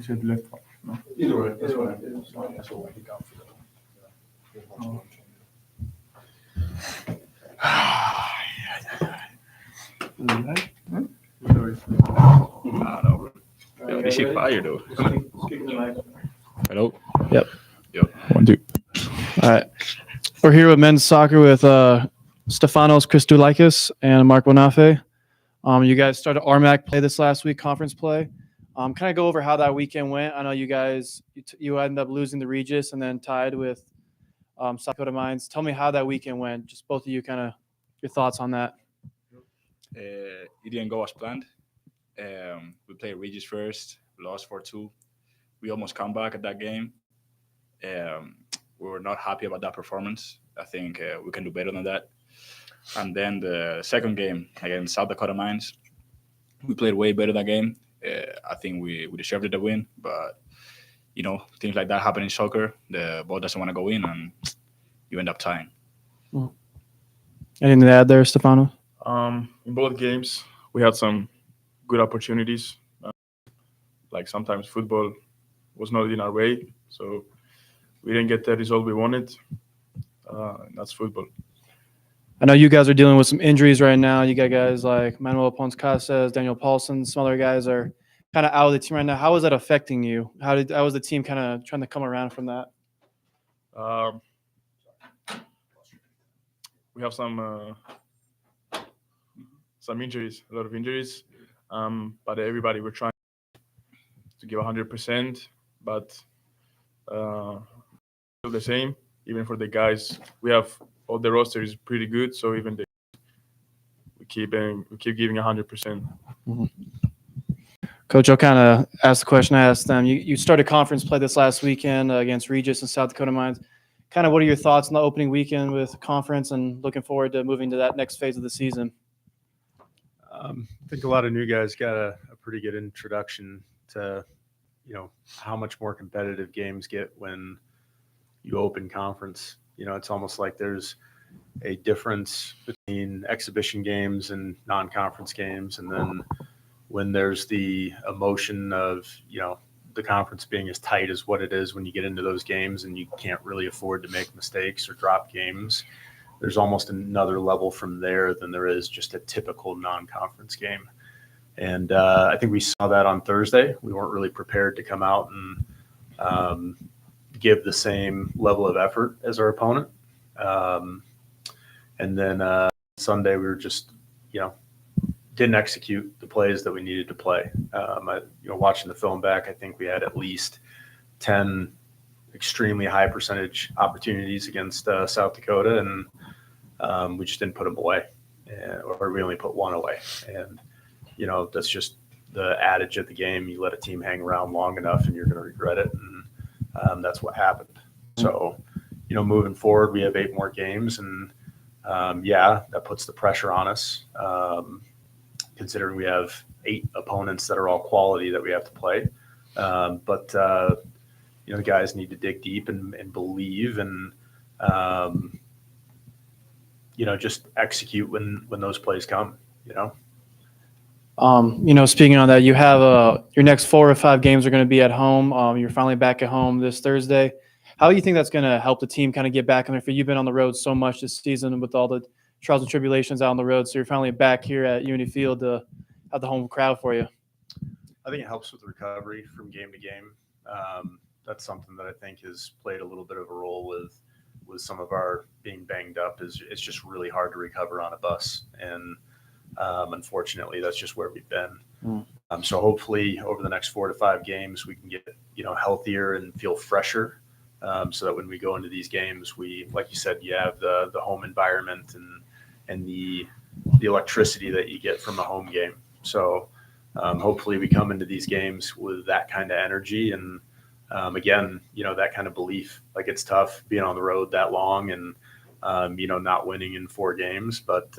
till left half. No? Either way, that's fine. That's what we got for Yo, this shit fire though. Hello. Yep. 1, 2. All right. We're here with men's soccer with Stefanos, Christodoulakis, and Marc Bonafe. You guys started RMAC play this last week, conference play. Kind of go over how that weekend went. I know you guys, you ended up losing the Regis and then tied with South Dakota Mines. Tell me how that weekend went. Just both of you, kind of your thoughts on that. It didn't go as planned. We played Regis first, lost 4-2. We almost come back at that game. We were not happy about that performance. I think we can do better than that. And then the second game against South Dakota Mines, we played way better that game. I think we deserved the win, but you know, things like that happen in soccer. The ball doesn't want to go in, and you end up tying. Anything to add there, Stefano? In both games, we had some good opportunities. Like sometimes football was not in our way, so we didn't get the result we wanted. That's football. I know you guys are dealing with some injuries right now. You got guys like Manuel Ponce Casas, Daniel Paulson, some other guys are kind of out of the team right now. How is that affecting you? How was the team kind of trying to come around from that? We have some injuries, a lot of injuries. But everybody, we're trying to give 100%, but still the same. Even for the guys, we have all the roster is pretty good, so even we keep giving 100%. Mm-hmm. Coach, I'll kind of ask the question I asked them. You started conference play this last weekend against Regis and South Dakota Mines. Kind of what are your thoughts on the opening weekend with conference and looking forward to moving to that next phase of the season? I think a lot of new guys got a pretty good introduction to, you know, how much more competitive games get when you open conference. You know, it's almost like there's a difference between exhibition games and non-conference games. And then when there's the emotion of, you know, the conference being as tight as what it is when you get into those games and you can't really afford to make mistakes or drop games, there's almost another level from there than there is just a typical non-conference game. And I think we saw that on Thursday. We weren't really prepared to come out and give the same level of effort as our opponent. And then Sunday, we were just, you know, didn't execute the plays that we needed to play. Watching the film back, I think we had at least 10 extremely high percentage opportunities against South Dakota, and we just didn't put them away, or we only put one away. And, you know, that's just the adage of the game. You let a team hang around long enough and you're going to regret it. And that's what happened. So, you know, moving forward, we have 8 more games, and that puts the pressure on us, considering we have 8 opponents that are all quality that we have to play. But you know, the guys need to dig deep and believe and, you know, just execute when those plays come, you know. You know, speaking on that, you have your next 4 or 5 games are going to be at home. You're finally back at home this Thursday. How do you think that's going to help the team kind of get back on their feet? You've been on the road so much this season with all the trials and tribulations out on the road, so you're finally back here at Unity Field to have the home crowd for you. I think it helps with recovery from game to game. That's something that I think has played a little bit of a role with some of our being banged up. It's just really hard to recover on a bus, and unfortunately, that's just where we've been. So hopefully, over the next 4 to 5 games, we can get, you know, healthier and feel fresher, so that when we go into these games, we, like you said, you have the home environment and the electricity that you get from a home game. So hopefully, we come into these games with that kind of energy and, again, you know, that kind of belief. Like, it's tough being on the road that long and you know, not winning in 4 games, but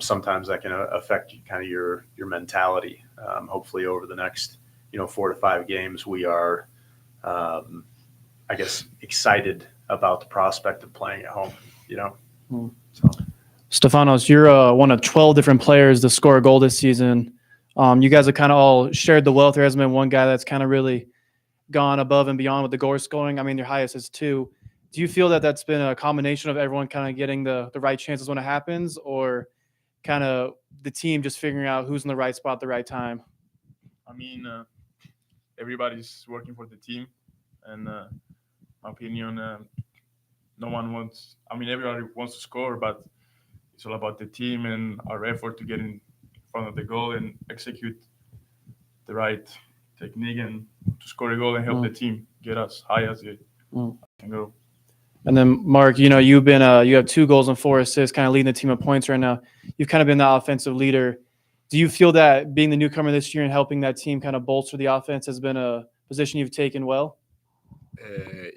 sometimes that can affect kind of your mentality. Hopefully over the next, you know, 4 to 5 games, we are, I guess, excited about the prospect of playing at home, you know. So. Stefanos, you're one of 12 different players to score a goal this season You guys have kind of all shared the wealth. There hasn't been one guy that's kind of really gone above and beyond with the goal scoring. I mean, your highest is 2. Do you feel that that's been a combination of everyone kind of getting the right chances when it happens, or kind of the team just figuring out who's in the right spot at the right time? I mean, everybody's working for the team, and my opinion, no one wants. I mean, everybody wants to score, but it's all about the team and our effort to get in front of the goal and execute the right technique and to score a goal and help the team get as high as it can go. And then Marc, you know, you've been you have 2 goals and 4 assists, kind of leading the team in points right now. You've kind of been the offensive leader. Do you feel that being the newcomer this year and helping that team kind of bolster the offense has been a position you've taken well?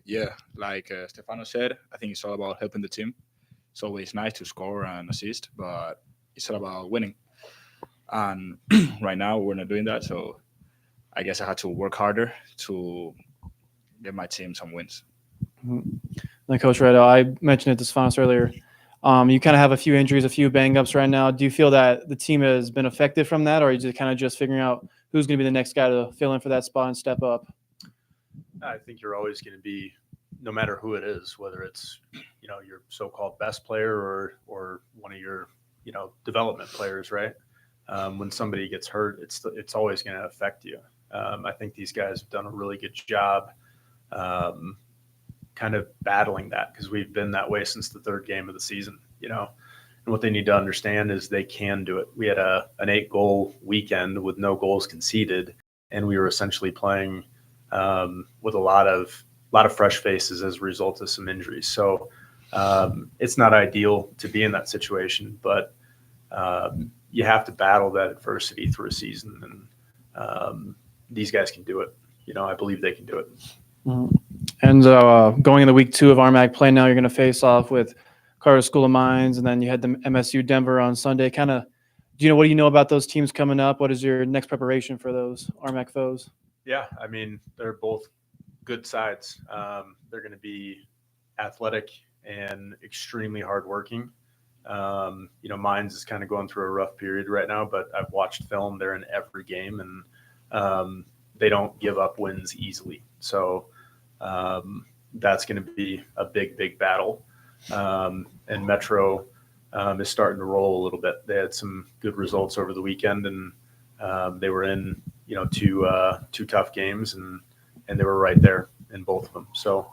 Yeah, like Stefanos said, I think it's all about helping the team. It's always nice to score and assist, but it's all about winning. And right now we're not doing that, so I guess I had to work harder to get my team some wins. Then Coach Redo, I mentioned it to Stefanos earlier. You kind of have a few injuries, a few bang-ups right now. Do you feel that the team has been affected from that, or are you just kind of just figuring out who's going to be the next guy to fill in for that spot and step up? I think you're always going to be, no matter who it is, whether it's, you know, your so-called best player or one of your, you know, development players, right? When somebody gets hurt, it's always going to affect you. I think these guys have done a really good job kind of battling that, because we've been that way since the 3rd game of the season, you know. And what they need to understand is they can do it. We had an 8-goal weekend with no goals conceded, and we were essentially playing with a lot of fresh faces as a result of some injuries. So it's not ideal to be in that situation, but you have to battle that adversity through a season, and these guys can do it. You know, I believe they can do it. And going into week 2 of RMAC play now, you're going to face off with Carter School of Mines, and then you had the MSU Denver on Sunday. Kind of, what do you know about those teams coming up? What is your next preparation for those RMAC foes? Yeah, I mean, they're both good sides. They're going to be athletic and extremely hardworking. You know, Mines is kind of going through a rough period right now, but I've watched film. They're in every game, and they don't give up wins easily. So that's going to be a big battle. And Metro is starting to roll a little bit. They had some good results over the weekend, and they were in, you know, two tough games, and they were right there in both of them. So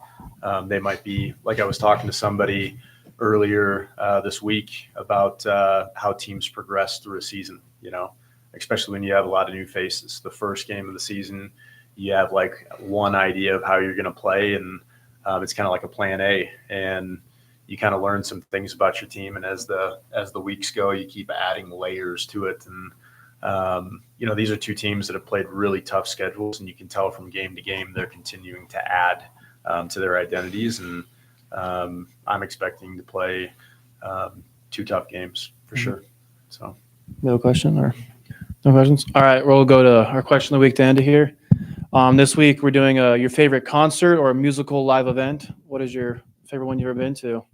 they might be, like I was talking to somebody earlier this week about how teams progress through a season, you know, especially when you have a lot of new faces. The first game of the season, you have like one idea of how you're going to play, and it's kind of like a plan A, and you kind of learn some things about your team. And as the weeks go, you keep adding layers to it. And you know, these are two teams that have played really tough schedules, and you can tell from game to game they're continuing to add to their identities. And I'm expecting to play 2 tough games for sure. So, no question or no questions? All right, we'll go to our question of the week to end it here. This week we're doing your favorite concert or musical live event. What is your favorite one you've ever been to?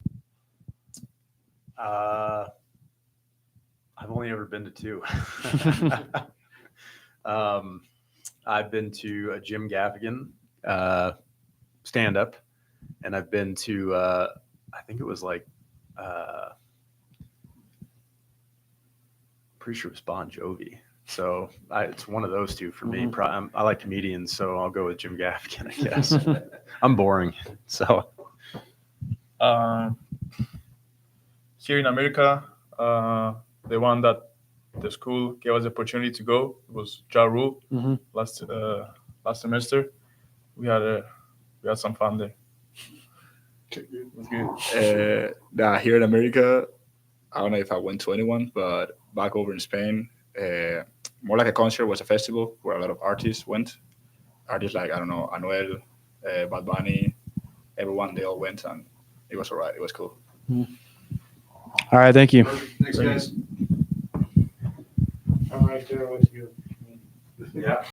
I've only ever been to 2. I've been to a Jim Gaffigan stand-up, and I've been to I think it was like pretty sure it was Bon Jovi. So it's one of those 2 for me. I like comedians, so I'll go with Jim Gaffigan, I guess. I'm boring. So here in America, the one that the school gave us the opportunity to go was Ja Rule last semester. We had some fun there. It was good. Here in America, I don't know if I went to anyone, but back over in Spain, more like a concert, was a festival where a lot of artists went. Artists like, I don't know, Anuel, Bad Bunny, everyone, they all went, and it was all right. It was cool. All right, thank you. Thanks, guys. I'm right there with you. yeah.